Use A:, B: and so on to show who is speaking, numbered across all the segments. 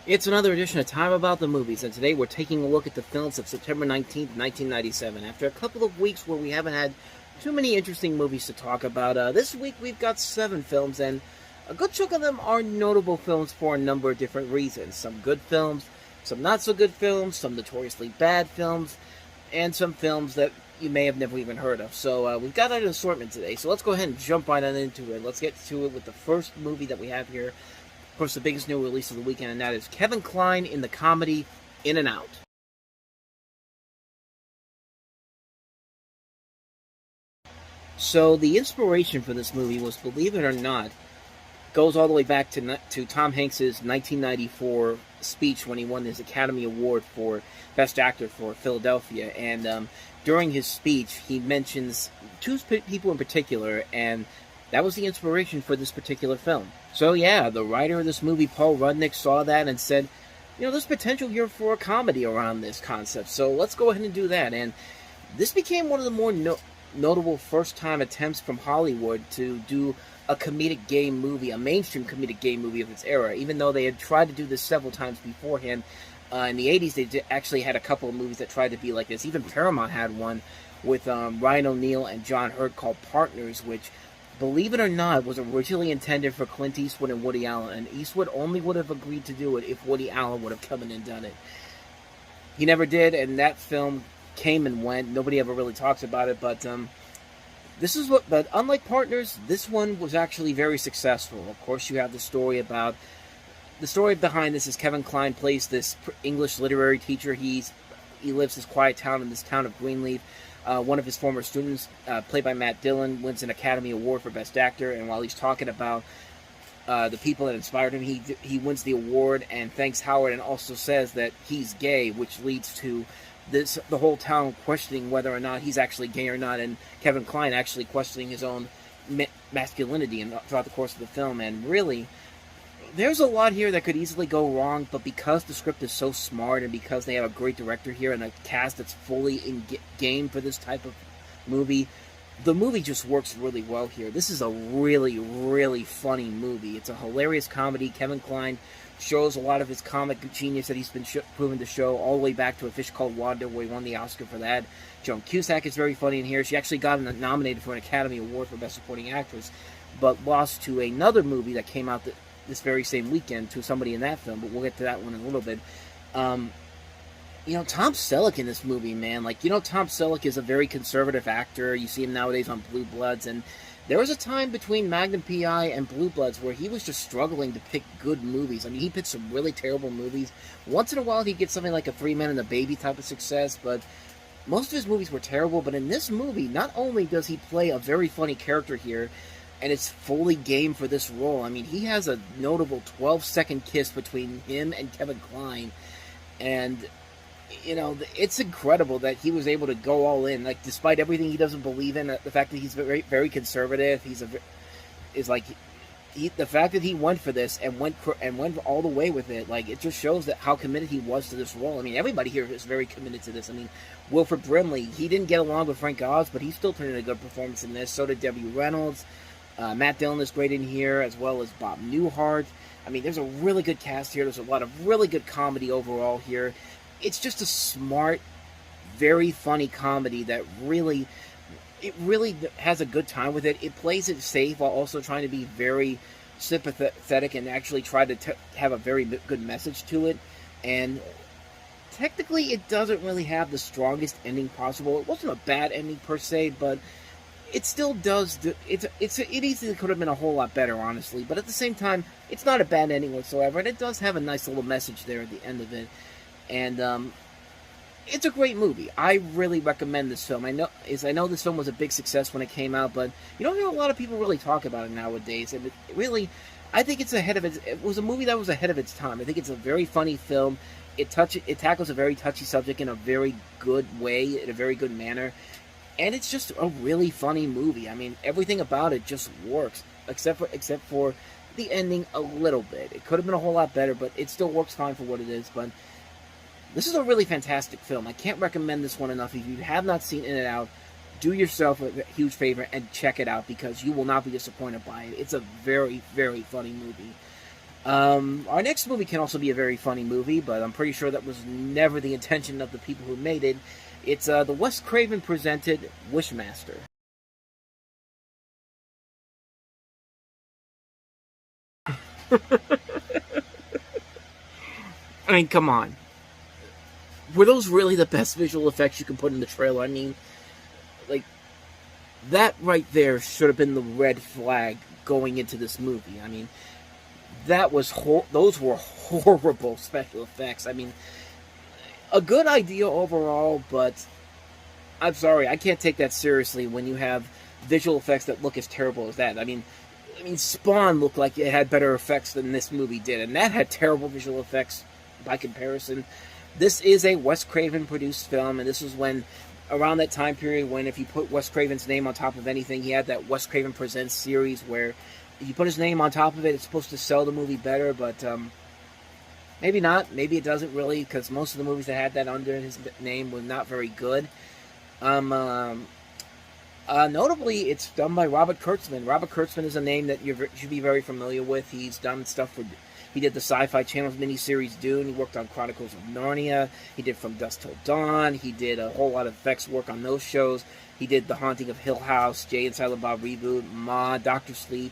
A: It's another edition of Time About the Movies, and today we're taking a look at the films of September 19th, 1997. After a couple of weeks where we haven't had too many interesting movies to talk about, this week we've got 7 films, and a good chunk of them are notable films for a number of different reasons. Some good films, some not so good films, some notoriously bad films, and some films that you may have never even heard of. So we've got an assortment today, so let's go ahead and jump right on into it. Let's get to it with the first movie that we have here. Of course, the biggest new release of the weekend, and that is Kevin Kline in the comedy In and Out. So the inspiration for this movie was, believe it or not, goes all the way back to Tom Hanks's 1994 speech when he won his Academy Award for Best Actor for Philadelphia. And during his speech, he mentions 2 people in particular, and that was the inspiration for this particular film. So yeah, the writer of this movie, Paul Rudnick, saw that and said, there's potential here for a comedy around this concept, so let's go ahead and do that. And this became one of the more notable first-time attempts from Hollywood to do a comedic gay movie, a mainstream comedic gay movie of its era, even though they had tried to do this several times beforehand. In the 80s, they actually had a couple of movies that tried to be like this. Even Paramount had one with Ryan O'Neal and John Hurt called Partners, which, believe it or not, was originally intended for Clint Eastwood and Woody Allen, and Eastwood only would have agreed to do it if Woody Allen would have come in and done it. He never did, and that film came and went. Nobody ever really talks about it, but but unlike Partners, this one was actually very successful. Of course, you have the story behind this is Kevin Kline plays this English literary teacher. He lives this quiet town in this town of Greenleaf. One of his former students, played by Matt Dillon, wins an Academy Award for Best Actor, and while he's talking about the people that inspired him, he wins the award and thanks Howard, and also says that he's gay, which leads to the whole town questioning whether or not he's actually gay or not, and Kevin Kline actually questioning his own masculinity throughout the course of the film. And really, there's a lot here that could easily go wrong, but because the script is so smart and because they have a great director here and a cast that's fully in game for this type of movie, the movie just works really well here. This is a really, really funny movie. It's a hilarious comedy. Kevin Kline shows a lot of his comic genius that he's been proven to show all the way back to A Fish Called Wanda, where he won the Oscar for that. Joan Cusack is very funny in here. She actually got nominated for an Academy Award for Best Supporting Actress, but lost to another movie that came out this very same weekend to somebody in that film, but we'll get to that one in a little bit. Tom Selleck in this movie, man. Tom Selleck is a very conservative actor. You see him nowadays on Blue Bloods, and there was a time between Magnum P.I. and Blue Bloods where he was just struggling to pick good movies. I mean, he picked some really terrible movies. Once in a while, he'd get something like a 3 Men and a Baby type of success, but most of his movies were terrible. But in this movie, not only does he play a very funny character here, and it's fully game for this role. I mean, he has a notable 12-second kiss between him and Kevin Kline, and it's incredible that he was able to go all in, despite everything he doesn't believe in. The fact that he's very, very conservative, the fact that he went for this and went all the way with it. It just shows that how committed he was to this role. I mean, everybody here is very committed to this. I mean, Wilford Brimley, he didn't get along with Frank Oz, but he still turned in a good performance in this. So did Debbie Reynolds. Matt Dillon is great in here, as well as Bob Newhart. I mean, there's a really good cast here. There's a lot of really good comedy overall here. It's just a smart, very funny comedy that really has a good time with it. It plays it safe while also trying to be very sympathetic and actually try to have a very good message to it. And technically, it doesn't really have the strongest ending possible. It wasn't a bad ending per se, but it still does. It easily could have been a whole lot better, honestly. But at the same time, it's not a bad ending whatsoever, and it does have a nice little message there at the end of it. And it's a great movie. I really recommend this film. I know this film was a big success when it came out, but you don't hear a lot of people really talk about it nowadays. And I think it's ahead of its. It was a movie that was ahead of its time. I think it's a very funny film. It tackles a very touchy subject in a very good way, in a very good manner. And it's just a really funny movie. I mean, everything about it just works, except for the ending a little bit. It could have been a whole lot better, but it still works fine for what it is. But this is a really fantastic film. I can't recommend this one enough. If you have not seen In and Out, do yourself a huge favor and check it out, because you will not be disappointed by it. It's a very, very funny movie. Our next movie can also be a very funny movie, but I'm pretty sure that was never the intention of the people who made it. It's the Wes Craven presented Wishmaster. I mean, come on. Were those really the best visual effects you can put in the trailer? I mean, like, that right there should have been the red flag going into this movie. I mean, those were horrible special effects. I mean, a good idea overall, but I'm sorry, I can't take that seriously when you have visual effects that look as terrible as that. I mean, Spawn looked like it had better effects than this movie did, and that had terrible visual effects by comparison. This is a Wes Craven produced film, and this was when, around that time period, when if you put Wes Craven's name on top of anything, he had that Wes Craven Presents series where if you put his name on top of it, it's supposed to sell the movie better, but maybe not. Maybe it doesn't really, because most of the movies that had that under his name were not very good. Notably, it's done by Robert Kurtzman. Robert Kurtzman is a name that you should be very familiar with. He's done stuff for... He did the Sci-Fi Channel's miniseries Dune. He worked on Chronicles of Narnia. He did From Dusk Till Dawn. He did a whole lot of effects work on those shows. He did The Haunting of Hill House, Jay and Silent Bob Reboot, Ma, Doctor Sleep.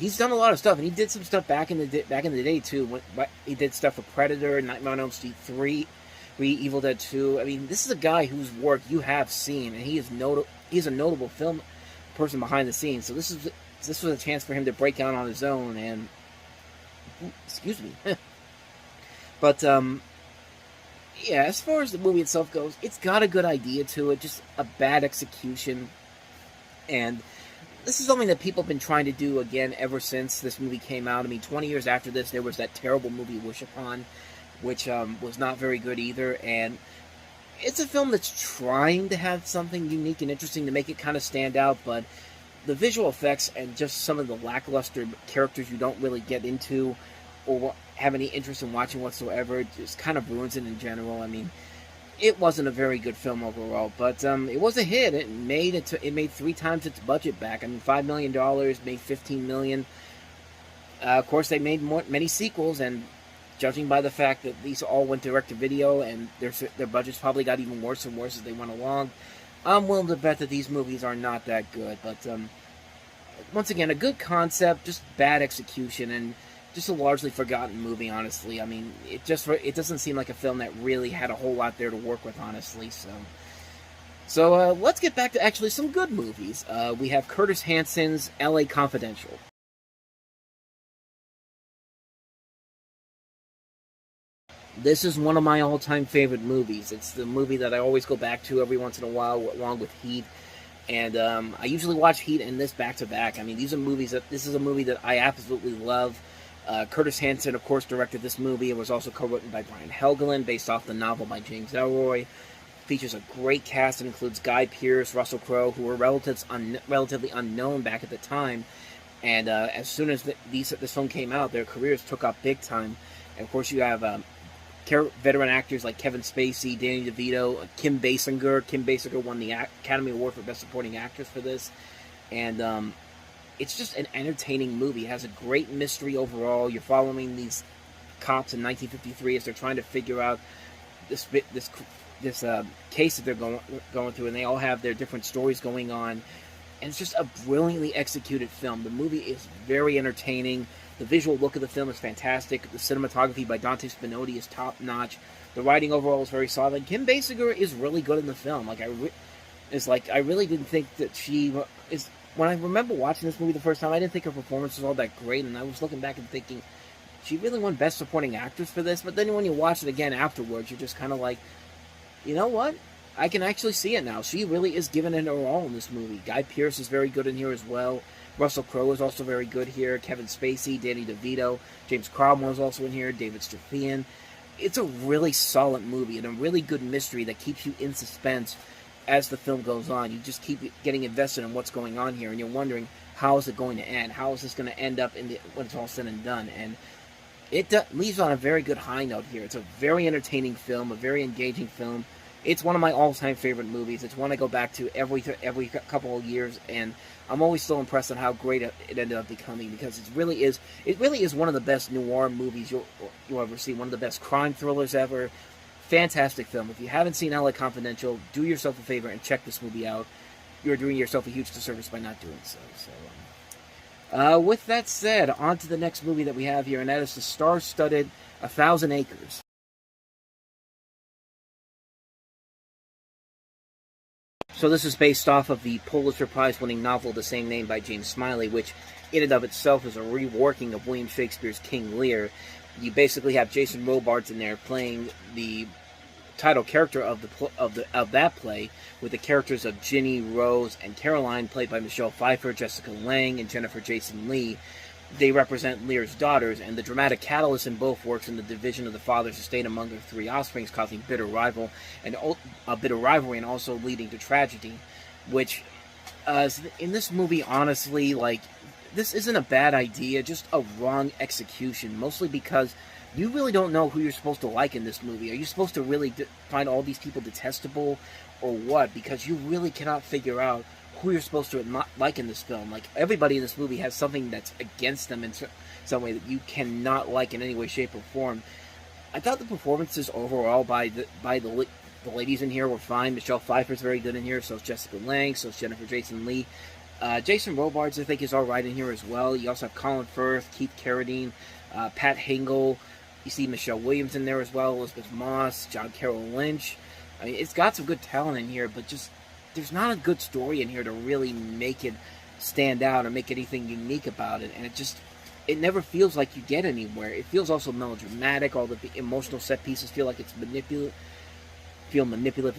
A: He's done a lot of stuff, and he did some stuff back in the day too. He did stuff for Predator, Nightmare on Elm Street 3, Evil Dead 2. I mean, this is a guy whose work you have seen, and he's a notable film person behind the scenes. So this was a chance for him to break out on his own, and excuse me. But yeah, as far as the movie itself goes, it's got a good idea to it, just a bad execution, and this is something that people have been trying to do again ever since this movie came out. I mean, 20 years after this, there was that terrible movie Wish Upon, which was not very good either, and it's a film that's trying to have something unique and interesting to make it kind of stand out, but the visual effects and just some of the lackluster characters you don't really get into or have any interest in watching whatsoever just kind of ruins it in general. I mean, it wasn't a very good film overall, but it was a hit. It made 3 times its budget back. I mean, $5 million, made $15 million. Of course, they made many sequels, and judging by the fact that these all went direct to video and their budgets probably got even worse and worse as they went along, I'm willing to bet that these movies are not that good. But once again, a good concept, just bad execution, and just a largely forgotten movie, honestly. I mean, it doesn't seem like a film that really had a whole lot there to work with, honestly. So let's get back to actually some good movies. We have Curtis Hanson's L.A. Confidential. This is one of my all-time favorite movies. It's the movie that I always go back to every once in a while, along with Heat. And I usually watch Heat and this back-to-back. I mean, this is a movie that I absolutely love. Curtis Hanson, of course, directed this movie. It was also co-written by Brian Helgeland, based off the novel by James Ellroy. Features a great cast. It includes Guy Pearce, Russell Crowe, who were relatively unknown back at the time. And as soon as this film came out, their careers took off big time. And, of course, you have veteran actors like Kevin Spacey, Danny DeVito, Kim Basinger. Kim Basinger won the Academy Award for Best Supporting Actress for this. And it's just an entertaining movie. It has a great mystery overall. You're following these cops in 1953 as they're trying to figure out this case that they're going through, and they all have their different stories going on. And it's just a brilliantly executed film. The movie is very entertaining. The visual look of the film is fantastic. The cinematography by Dante Spinotti is top-notch. The writing overall is very solid. Kim Basinger is really good in the film. I really didn't think that she is... When I remember watching this movie the first time, I didn't think her performance was all that great, and I was looking back and thinking, she really won Best Supporting Actress for this? But then when you watch it again afterwards, you're just kind of like, you know what? I can actually see it now. She really is giving it her all in this movie. Guy Pearce is very good in here as well. Russell Crowe is also very good here. Kevin Spacey, Danny DeVito, James Cromwell is also in here. David Strathairn. It's a really solid movie and a really good mystery that keeps you in suspense as the film goes on. You just keep getting invested in what's going on here, and you're wondering, how is it going to end? How is this going to end up when it's all said and done? And it leaves on a very good high note here. It's a very entertaining film, a very engaging film. It's one of my all-time favorite movies. It's one I go back to every couple of years, and I'm always still impressed on how great it ended up becoming, because it really is one of the best noir movies you'll ever see. One of the best crime thrillers ever. Fantastic film. If you haven't seen LA Confidential, do yourself a favor and check this movie out. You're doing yourself a huge disservice by not doing so. With that said, on to the next movie that we have here, and that is the star-studded 1,000 Acres. So this is based off of the Pulitzer Prize-winning novel of the same name by James Smiley, which in and of itself is a reworking of William Shakespeare's King Lear. You basically have Jason Robards in there playing the title character of that play, with the characters of Ginny, Rose, and Caroline, played by Michelle Pfeiffer, Jessica Lange, and Jennifer Jason Leigh. They represent Lear's daughters, and the dramatic catalyst in both works in the division of the father's estate among their three offspring, causing bitter rivalry and also leading to tragedy. Which, in this movie, honestly, like, this isn't a bad idea, just a wrong execution, mostly because you really don't know who you're supposed to like in this movie. Are you supposed to really find all these people detestable, or what? Because you really cannot figure out who you're supposed to not like in this film. Like, everybody in this movie has something that's against them in some way that you cannot like in any way, shape, or form. I thought the performances overall by the ladies in here were fine. Michelle Pfeiffer's very good in here, so is Jessica Lange, so is Jennifer Jason Leigh. Jason Robards, I think, is alright in here as well. You also have Colin Firth, Keith Carradine, Pat Hingle. You see Michelle Williams in there as well, Elizabeth Moss, John Carroll Lynch. I mean, it's got some good talent in here, but just there's not a good story in here to really make it stand out or make anything unique about it. And it never feels like you get anywhere. It feels also melodramatic. All the emotional set pieces feel like it's manipulative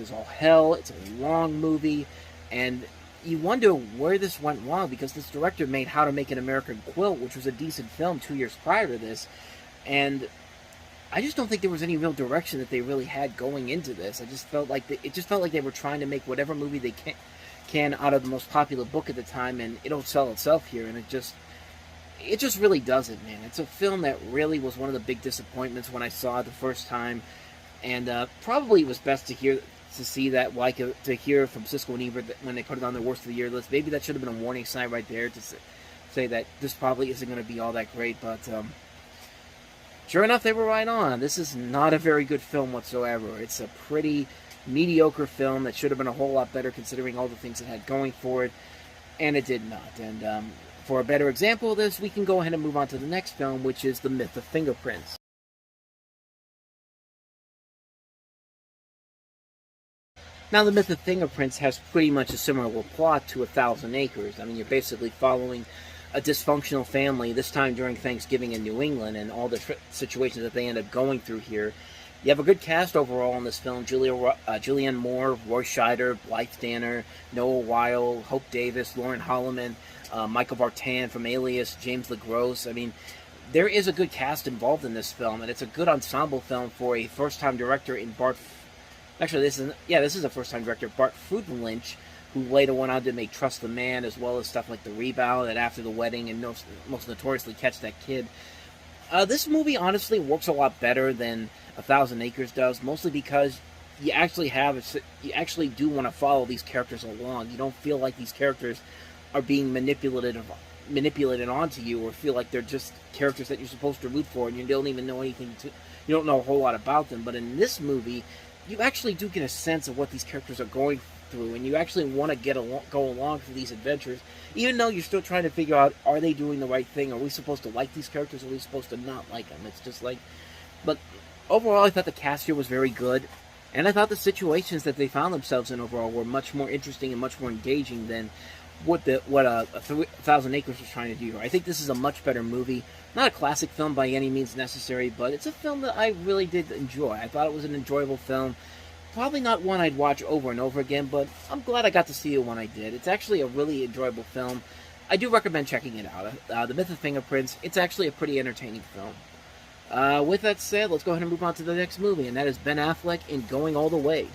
A: as all hell. It's a long movie, and you wonder where this went wrong, because this director made How to Make an American Quilt, which was a decent film 2 years prior to this, and I just don't think there was any real direction that they really had going into this. I just felt like they were trying to make whatever movie they can out of the most popular book at the time, and it'll sell itself here. And it just really doesn't, man. It's a film that really was one of the big disappointments when I saw it the first time, and probably it was best to hear from Siskel and Ebert when they put it on their worst of the year list. Maybe that should have been a warning sign right there to say that this probably isn't going to be all that great, but sure enough, they were right on. This is not a very good film whatsoever. It's a pretty mediocre film that should have been a whole lot better considering all the things it had going for it, and it did not. And for a better example of this, we can go ahead and move on to the next film, which is The Myth of Fingerprints. Now, The Myth of Fingerprints has pretty much a similar plot to 1,000 Acres. I mean, you're basically following a dysfunctional family, this time during Thanksgiving in New England, and all the situations that they end up going through here. You have a good cast overall in this film. Julianne Moore, Roy Scheider, Blythe Danner, Noah Weil, Hope Davis, Lauren Holloman, Michael Vartan from Alias, James LaGrosse. I mean, there is a good cast involved in this film, and it's a good ensemble film for a first-time director in Bart... Actually, this is a first-time director, Bart Frudenlynch, who later went on to make Trust the Man, as well as stuff like The Rebound and After the Wedding, and most notoriously Catch That Kid. This movie honestly works a lot better than 1,000 Acres does, mostly because you actually do want to follow these characters along. You don't feel like these characters are being manipulated onto you, or feel like they're just characters that you're supposed to root for, and you don't even know you don't know a whole lot about them. But in this movie, you actually do get a sense of what these characters are going through, and you actually want to go along for these adventures, even though you're still trying to figure out, are they doing the right thing? Are we supposed to like these characters, or are we supposed to not like them? It's just like... But overall, I thought the cast here was very good, and I thought the situations that they found themselves in overall were much more interesting and much more engaging than what 1,000 Acres was trying to do here. I think this is a much better movie. Not a classic film by any means necessary, but it's a film that I really did enjoy. I thought it was an enjoyable film. Probably not one I'd watch over and over again, but I'm glad I got to see it when I did. It's actually a really enjoyable film. I do recommend checking it out. The Myth of Fingerprints, it's actually a pretty entertaining film. With that said, let's go ahead and move on to the next movie, and that is Ben Affleck in Going All the Way.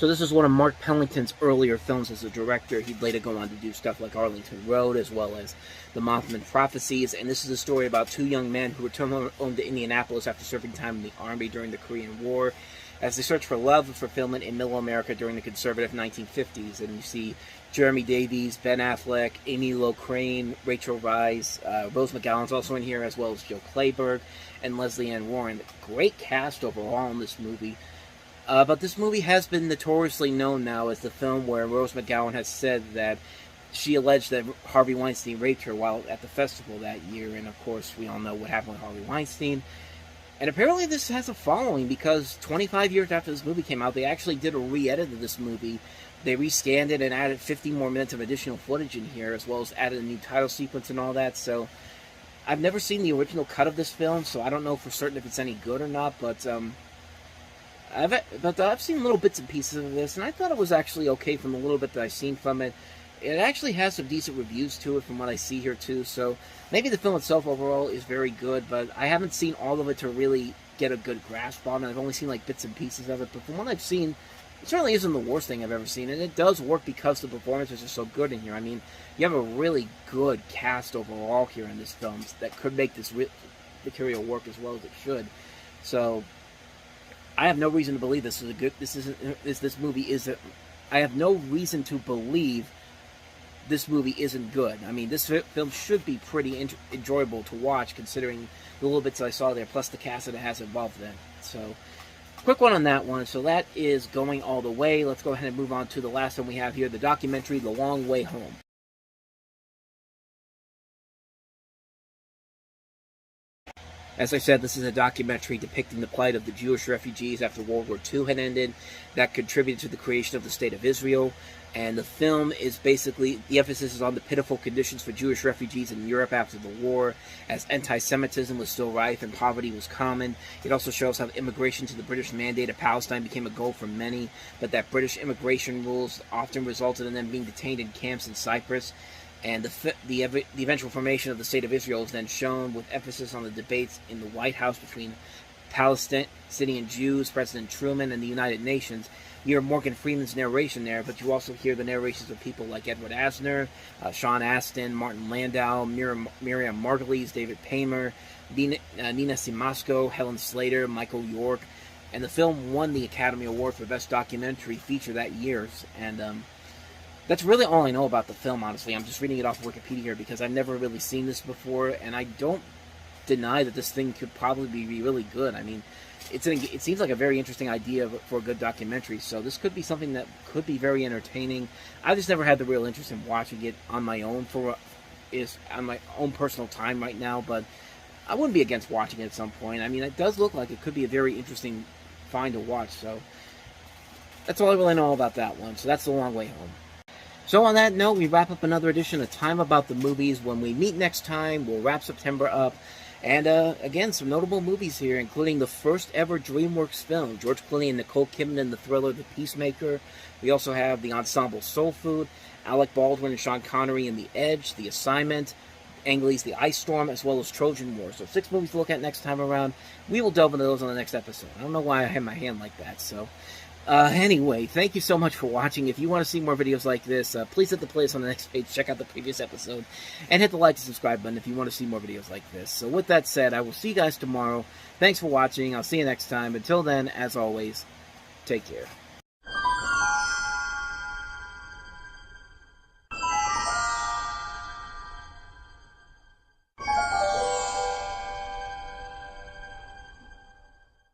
A: So this is one of Mark Pellington's earlier films as a director. He'd later go on to do stuff like Arlington Road, as well as The Mothman Prophecies. And this is a story about two young men who return home to Indianapolis after serving time in the Army during the Korean War, as they search for love and fulfillment in Middle America during the conservative 1950s. And you see Jeremy Davies, Ben Affleck, Amy Locraine, Rachel Weisz, Rose McGowan's also in here, as well as Joe Clayburgh and Leslie Ann Warren. Great cast overall in this movie. But this movie has been notoriously known now as the film where Rose McGowan has said that she alleged that Harvey Weinstein raped her while at the festival that year. And of course, we all know what happened with Harvey Weinstein. And apparently this has a following, because 25 years after this movie came out, they actually did a re-edit of this movie. They rescanned it and added 50 more minutes of additional footage in here, as well as added a new title sequence and all that. So I've never seen the original cut of this film, so I don't know for certain if it's any good or not, but I've seen little bits and pieces of this, and I thought it was actually okay from the little bit that I've seen from it. It actually has some decent reviews to it from what I see here too, so maybe the film itself overall is very good, but I haven't seen all of it to really get a good grasp on it. I've only seen like bits and pieces of it, but from what I've seen, it certainly isn't the worst thing I've ever seen, and it does work because the performances are so good in here. I mean, you have a really good cast overall here in this film that could make this material work as well as it should. So I have no reason to believe this movie isn't. I have no reason to believe this movie isn't good. I mean, this film should be pretty enjoyable to watch, considering the little bits I saw there, plus the cast that it has involved in. So, quick one on that one. So that is Going All the Way. Let's go ahead and move on to the last one we have here, the documentary The Long Way Home. As I said, this is a documentary depicting the plight of the Jewish refugees after World War II had ended that contributed to the creation of the State of Israel. And the film is basically, the emphasis is on the pitiful conditions for Jewish refugees in Europe after the war, as anti-Semitism was still rife and poverty was common. It also shows how immigration to the British Mandate of Palestine became a goal for many, but that British immigration rules often resulted in them being detained in camps in Cyprus. And the eventual formation of the State of Israel is then shown, with emphasis on the debates in the White House between Palestinian Jews, President Truman, and the United Nations. You hear Morgan Freeman's narration there, but you also hear the narrations of people like Edward Asner, Sean Astin, Martin Landau, Miriam Margolyes, David Paymer, Nina Simasko, Helen Slater, Michael York. And the film won the Academy Award for Best Documentary Feature that year. And that's really all I know about the film, honestly. I'm just reading it off Wikipedia here because I've never really seen this before, and I don't deny that this thing could probably be really good. I mean, it seems like a very interesting idea for a good documentary, so this could be something that could be very entertaining. I just never had the real interest in watching it on my own on my own personal time right now, but I wouldn't be against watching it at some point. I mean, it does look like it could be a very interesting find to watch, so that's all I really know about that one. So that's The Long Way Home. So on that note, we wrap up another edition of Time About the Movies. When we meet next time, we'll wrap September up. And again, some notable movies here, including the first ever DreamWorks film, George Clooney and Nicole Kidman in the thriller The Peacemaker. We also have the ensemble Soul Food, Alec Baldwin and Sean Connery in The Edge, The Assignment, Ang Lee's The Ice Storm, as well as Trojan War. So 6 movies to look at next time around. We will delve into those on the next episode. I don't know why I have my hand like that, so anyway, thank you so much for watching. If you want to see more videos like this, please hit the playlist on the next page, check out the previous episode, and hit the like and subscribe button if you want to see more videos like this. So with that said, I will see you guys tomorrow. Thanks for watching. I'll see you next time. Until then, as always, take care.